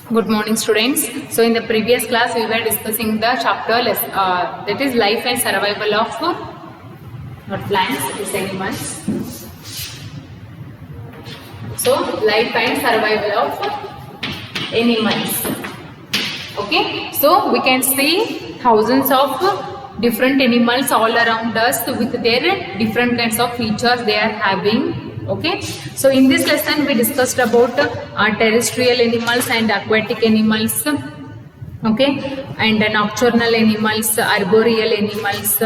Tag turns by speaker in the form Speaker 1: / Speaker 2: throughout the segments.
Speaker 1: Good morning, students. So in the previous class we were discussing the chapter that is life and survival of not plants, it is animals. So life and survival of animals. Okay, so we can see thousands of different animals all around us with their different kinds of features they are having. Okay, so in this lesson we discussed about terrestrial animals and aquatic animals, okay, and nocturnal animals, arboreal animals,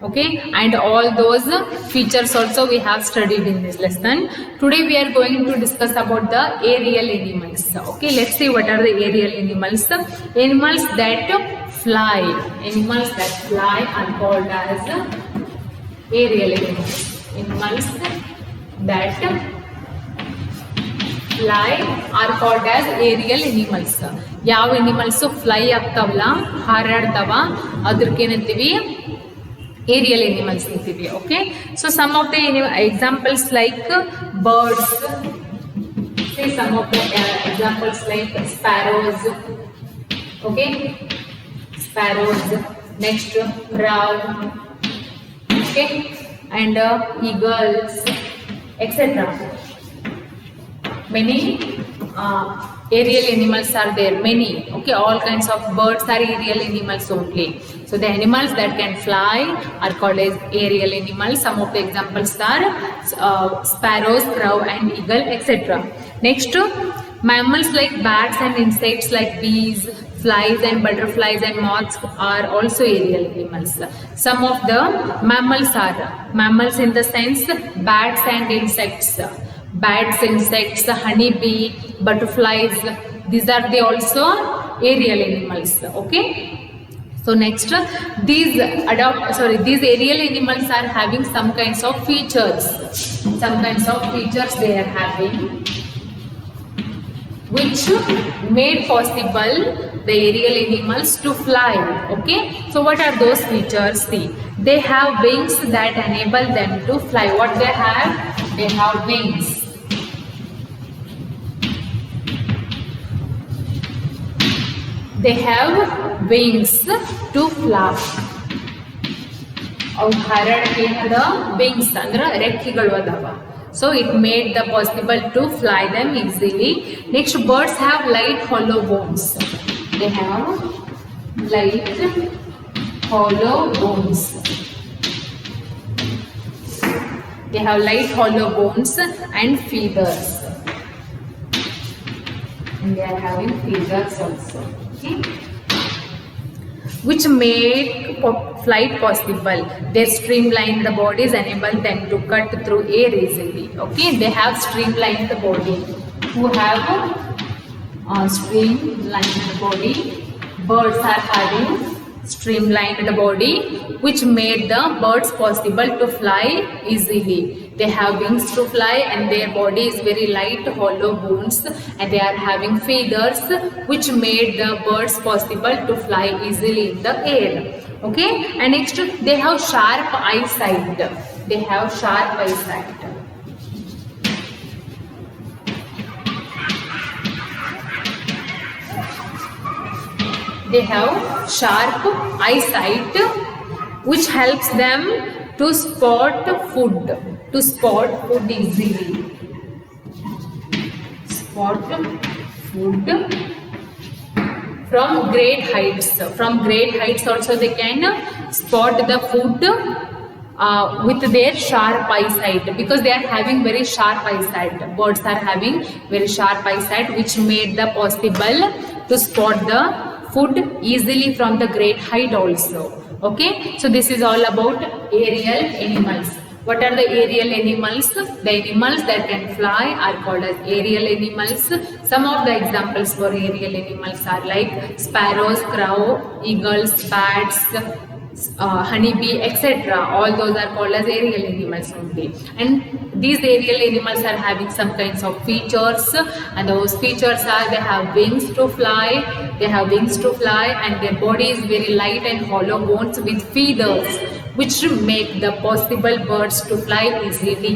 Speaker 1: okay, and all those features also we have studied in this lesson. Today we are going to discuss about the aerial animals. Okay, let's see what are the aerial animals. Animals that fly. Animals that fly are called as aerial animals. Animals that fly are called as aerial animals. ಯಾವ animals fly ಆಗ್ತಾವಲ್ಲ, ಹಾರಾಡ್ತಾವ, ಅದಕ್ಕೆ ಏನಂತೀವಿ aerial animals ಅಂತೀವಿ. Okay, so some of the examples like birds. See some of the examples like sparrows. Okay, sparrows. Next, crow. Okay, and eagles, etc. Many aerial animals are there. Many. Okay, all kinds of birds are aerial animals only. So the animals that can fly are called as aerial animals. Some of the examples are sparrows, crow, and eagle, etc. Next, mammals like bats and insects like bees, flies and butterflies and moths are also aerial animals. Some of the mammals are mammals in the sense bats and insects. Bats, insects, honeybee, butterflies, these are the also aerial animals. Okay, so next, these aerial animals are having some kinds of features. Some kinds of features they are having which made possible the aerial animals to fly. Okay, so what are those features? See, they have wings that enable them to fly. What they have? They have wings. They have wings to fly. ಅವು ಹಾರಾಡಕ್ಕೆ ಏನದ wings ಅಂದ್ರೆ ರೆಕ್ಕೆಗಳು ಅದಾವ. So it made the possible to fly them easily. Next, birds have light hollow bones. They have light hollow bones. They have light hollow bones and feathers. And they are having feathers also. Okay, which make flight possible. Their streamlined bodies enable them to cut through air easily. Okay, they have streamlined body. Who have streamlined body? Birds are having streamlined body, which made the birds possible to fly easily. They have wings to fly and their body is very light, hollow bones, and they are having feathers, which made the birds possible to fly easily in the air. Okay, and next, they have sharp eyesight. They have sharp eyesight. They have sharp eyesight, which helps them to spot food. To spot food easily. Spot food from great heights. From great heights also they can spot the food with their sharp eyesight, because they are having very sharp eyesight. Birds are having very sharp eyesight, which made the possible to spot the food easily from the great height also. Okay, so this is all about aerial animals. What are the aerial animals? The animals that can fly are called as aerial animals. Some of the examples for aerial animals are like sparrows, crow, eagles, bats, honeybee, etc. All those are called as aerial animals only. And these aerial animals are having some kinds of features, and those features are they have wings to fly. They have wings to fly, and their body is very light and hollow bones with feathers, which make the possible birds to fly easily.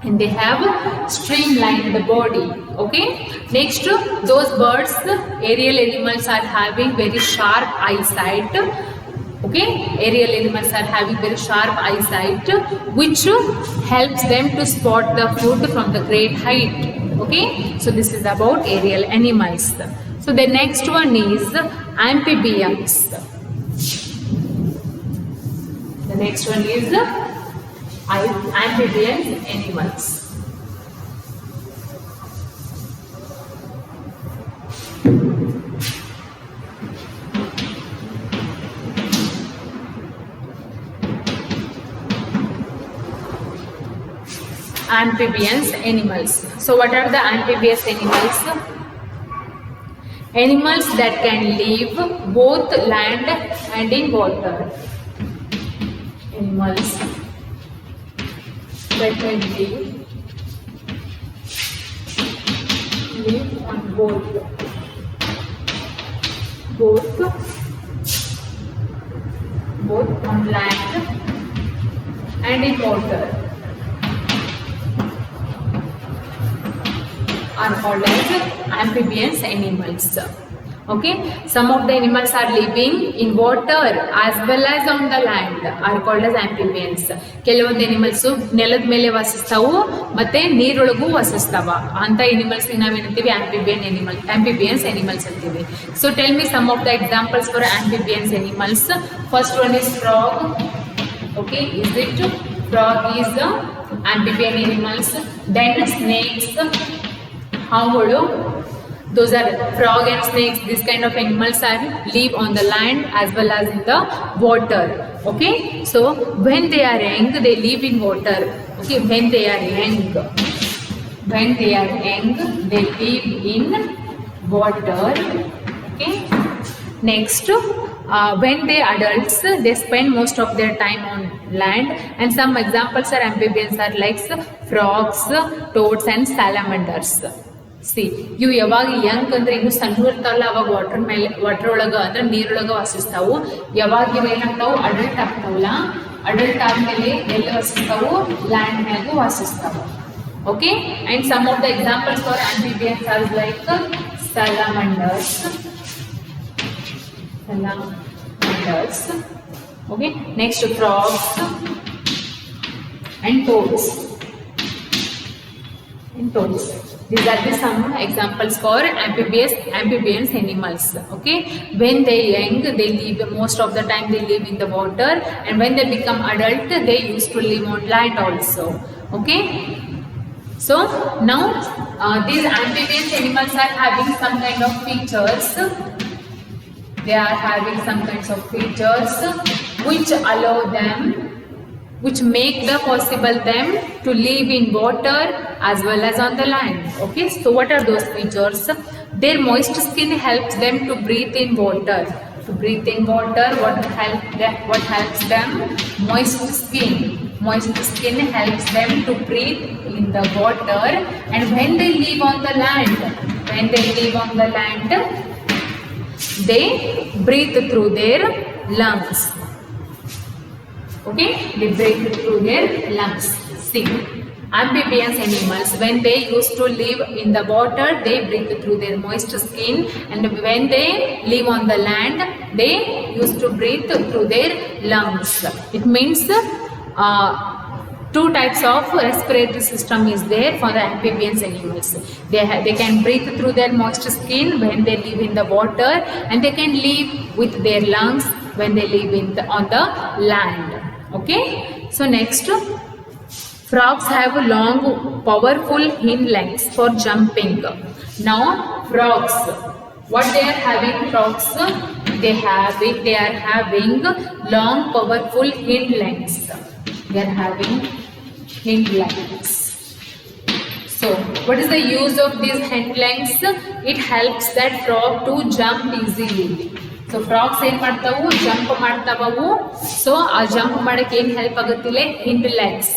Speaker 1: and they have streamlined body. Okay, next, those birds, aerial animals, are having very sharp eyesight. Okay, aerial animals are having very sharp eyesight, which helps them to spot the food from the great height. Okay, so this is about aerial animals. So the next one is amphibians. The next one is amphibian animals. Amphibians animals. So what are the amphibious animals? Animals that can live both land and in water. Animals that can live on both on land and in water are called as amphibious animals. Okay, some of the animals are living in water as well as on the land, are called as amphibians. ಕೆಲವೊಂದು animals ನೆಲದ ಮೇಲೆ ವಾಸಿಸ್ತಾವು ಮತ್ತೆ ನೀರೊಳಗೂ ವಾಸಿಸ್ತಾವ ಅಂತ animals ನಾವೇನಂತೀವಿ amphibians animals ಅಂತೀವಿ. So tell me some of the examples for amphibians animals. First one is frog. Okay, is it? Frog is the amphibian animals. Then snakes, ಹಾವುಗಳು, those are frog and snakes. These kind of animals are live on the land as well as in the water. Okay, so when they are young, they live in water. Okay, when they are young, they live in water. Okay, next, when they adults, they spend most of their time on land, and some examples are amphibians are like frogs, toads and salamanders. C ಇವು ಯಾವಾಗ Young ಅಂದ್ರೆ ಇನ್ನು ಸಣ್ಣ ಇರ್ತಾವಲ್ಲ ಅವಾಗ water ಒಳಗ ಅಂದ್ರೆ ನೀರೊಳಗ ವಾಸಿಸ್ತಾವು. ಯಾವಾಗ ಇವು ಏನಾಗ್ತಾವು ಅಡಲ್ಟ್ ಆಗ್ತಾವಲ್ಲ, ಅಡಲ್ಟ್ ಆದ್ಮೇಲೆ ಎಲ್ಲಿ ವಾಸಿಸ್ತಾವು? ಲ್ಯಾಂಡ್ ಮ್ಯಾಗೂ ವಾಸಿಸ್ತಾವು. Okay, and some of the examples for amphibians are like salamanders. Okay, next frogs and toads. These are the some examples for amphibians animals. Okay, when they young, they live most of the time they live in the water, and when they become adult, they used to live on land also. Okay, so now these amphibians animals are having some kind of features. They are having some kinds of features which allow them, which make the possible them to live in water as well as on the land. Okay, so what are those features? Their moist skin helps them to breathe in water. What helps them? Moist skin. Moist skin helps them to breathe in the water, and when they live on the land, they breathe through their lungs. Okay, they breathe through their lungs. See, amphibians animals, when they used to live in the water, they breathe through their moist skin, and when they live on the land, they used to breathe through their lungs. It means two types of respiratory system is there for the amphibians animals. They can breathe through their moist skin when they live in the water, and they can live with their lungs when they live on the land. Okay, so next, frogs have long powerful hind legs for jumping. Now frogs, what they are having? Frogs, they are having long powerful hind legs. They are having hind legs. So what is the use of these hind legs? It helps that frog to jump easily. So frogs ಏನು ಮಾಡ್ತಾವು? Jump ಮಾಡ್ತಾವು. So ಆ jump ಮಾಡಕ್ಕೆ ಏನು help ಆಗುತ್ತಿಲ್ಲ? ಹಿಂಡ್ legs.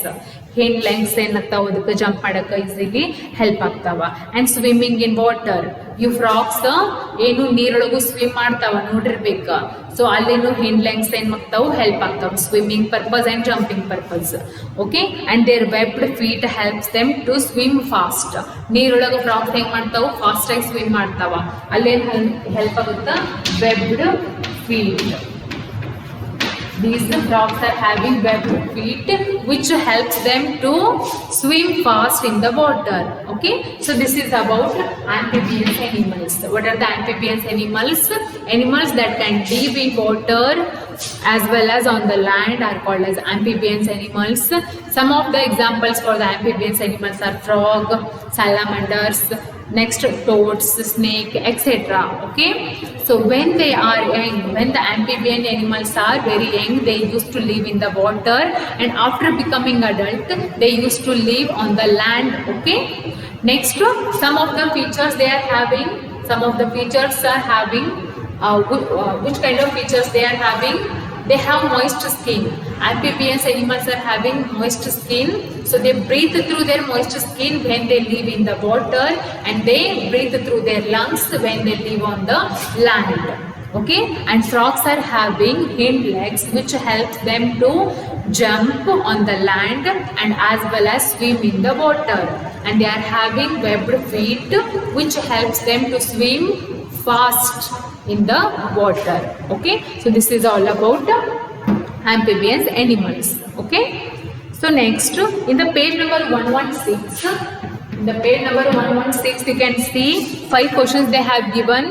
Speaker 1: ಹಿಂಡ್ legs ಏನಾಗ್ತಾವ ಅದಕ್ಕೆ jump ಮಾಡಕ್ಕೆ easily help ಆಗ್ತಾವ. ಅಂಡ್ ಸ್ವಿಮ್ಮಿಂಗ್ ಇನ್ ವಾಟರ್, ಇವು ಫ್ರಾಕ್ಸ್ ಏನು ನೀರೊಳಗೂ ಸ್ವಿಮ್ ಮಾಡ್ತಾವ ನೋಡಿರ್ಬೇಕ. ಸೊ ಅಲ್ಲೇನು ಹಿಂಡ್ ಲೆಗ್ಸ್ ಏನ್ ಮಾಡ್ತಾವು ಹೆಲ್ಪ್ ಆಗ್ತಾವ swimming purpose and jumping purpose. Okay, and their webbed feet helps them to swim fast. ನೀರೊಳಗೆ ಫ್ರಾಕ್ಸ್ ಹೆಂಗ್ ಮಾಡ್ತಾವು ಫಾಸ್ಟ್ ಆಗಿ ಸ್ವಿಮ್ ಮಾಡ್ತಾವ, ಅಲ್ಲೇನ್ ಹೆಲ್ಪ್ ಆಗುತ್ತಾ webbed feet. These frogs are having webbed feet which helps them to swim fast in the water. Okay, so this is about amphibious animals. What are the amphibious animals? Animals that can live in water as well as on the land are called as amphibious animals. Some of the examples for the amphibious animals are frog, salamanders, next toads, snake, etc. Okay, so when they are young, when the amphibian animals are very young, they used to live in the water, and after becoming adult they used to live on the land. Okay, next some of the features they are having, which kind of features they are having? They have moist skin. Amphibious animals are having moist skin, so they breathe through their moist skin when they live in the water, and they breathe through their lungs when they live on the land. Okay, and frogs are having hind legs which helps them to jump on the land and as well as swim in the water, and they are having webbed feet which helps them to swim fast in the water. Okay, so this is all about amphibious animals. Okay, so next in the page number 116, you can see 5 questions they have given.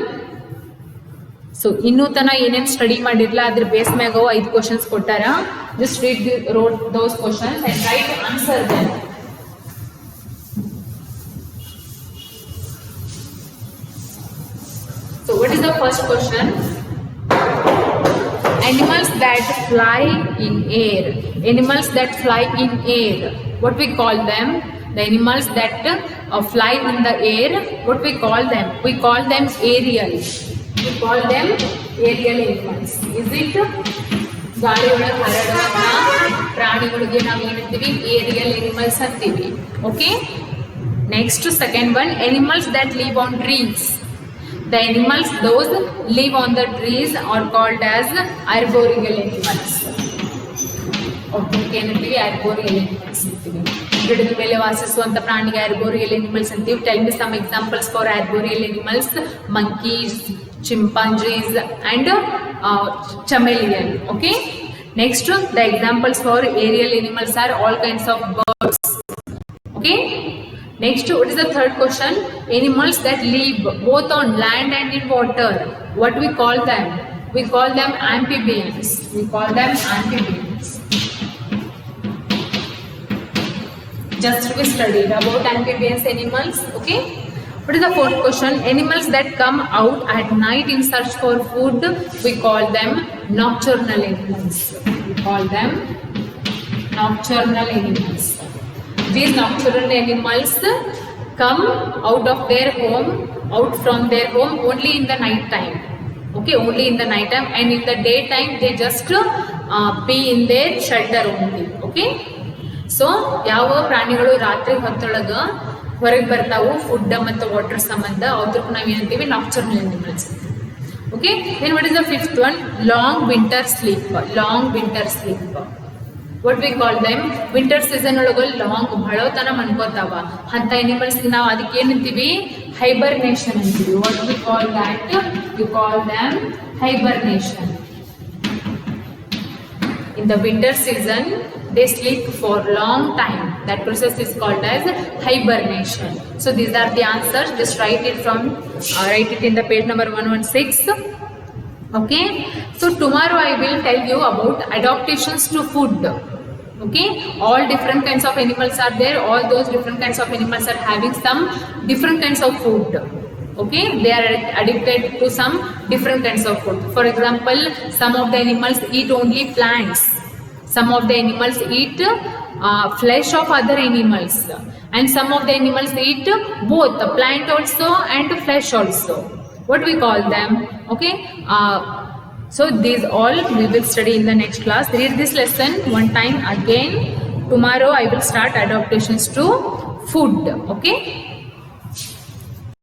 Speaker 1: So ಇನ್ನೂ ತನ ಏನೇನು study ಮಾಡಿರಲ್ಲ ಅದ್ರ base ಮ್ಯಾಗ 5 questions ಕೊಟ್ಟಾರ. Just read those questions and try to answer them. So what is the first question? Animals that fly in air. Animals that fly in air. What we call them? The animals that fly in the air. What we call them? We call them aerial. We call them aerial animals. Is it? ಗಾಳಿ ಒಳಗೆ ಹರಡುವಂತ ಪ್ರಾಣಿಗಳಿಗೆ ನಾವು ಏನಂತೀವಿ aerial animals ಅಂತೀವಿ. Okay. Next second one, animals that live on trees. The animals those live on the trees are called as arboreal animals. Okay, ಏನಂತೀವಿ arboreal animals ಅಂತೀವಿ. ಗಿಡದ ಮೇಲೆ ವಾಸಿಸುವಂತ ಪ್ರಾಣಿಗೆ arboreal animals ಅಂತೀವಿ. Tell me some examples for arboreal animals. Monkeys, chimpanzees and chameleon. Okay, next the examples for aerial animals are all kinds of birds. Okay, next what is the third question? Animals that live both on land and in water. What we call them? We call them amphibians. Just we studied about amphibious animals. Okay, what is the fourth question? Animals that come out at night in search for food, we call them nocturnal animals. These nocturnal animals come out from their home only in the night time. Okay, only in the night time, and in the daytime they just be in their shelter only. Okay, so ಯಾವ ಪ್ರಾಣಿಗಳು ರಾತ್ರಿ ಹೊತ್ತೊಳಗ ಹೊರಗೆ ಬರ್ತಾವು food ಮತ್ತು water ಸಂಬಂಧ ಅವ್ರಕ್ಕೂ ನಾವು ಏನಂತೀವಿ nocturnal animals. Okay, then what is the fifth one? Long winter sleep. What we call them? Winter season ಒಳಗೆ ಲಾಂಗ್ ಬಹಳತನ ಮನ್ಕೋತಾವ ಅಂತ ಅನಿಮಲ್ಸ್ ನಾವು ಅದಕ್ಕೆ ಏನಂತೀವಿ? ಹೈಬರ್ನೇಷನ್ ಅಂತೀವಿ. What we call that? We call them hibernation. In the winter season, they sleep for long time. That process is called as hibernation. So these are the answers. Just write it in the page number 116. Okay. So tomorrow I will tell you about adaptations to food. Okay. All different kinds of animals are there. All those different kinds of animals are having some different kinds of food. Okay, they are addicted to some different kinds of food. For example, some of the animals eat only plants. Some of the animals eat flesh of other animals, and some of the animals eat both the plant also and flesh also. What we call them? Okay, so these all we will study in the next class. Read this lesson one time again tomorrow I will start adaptations to food. Okay.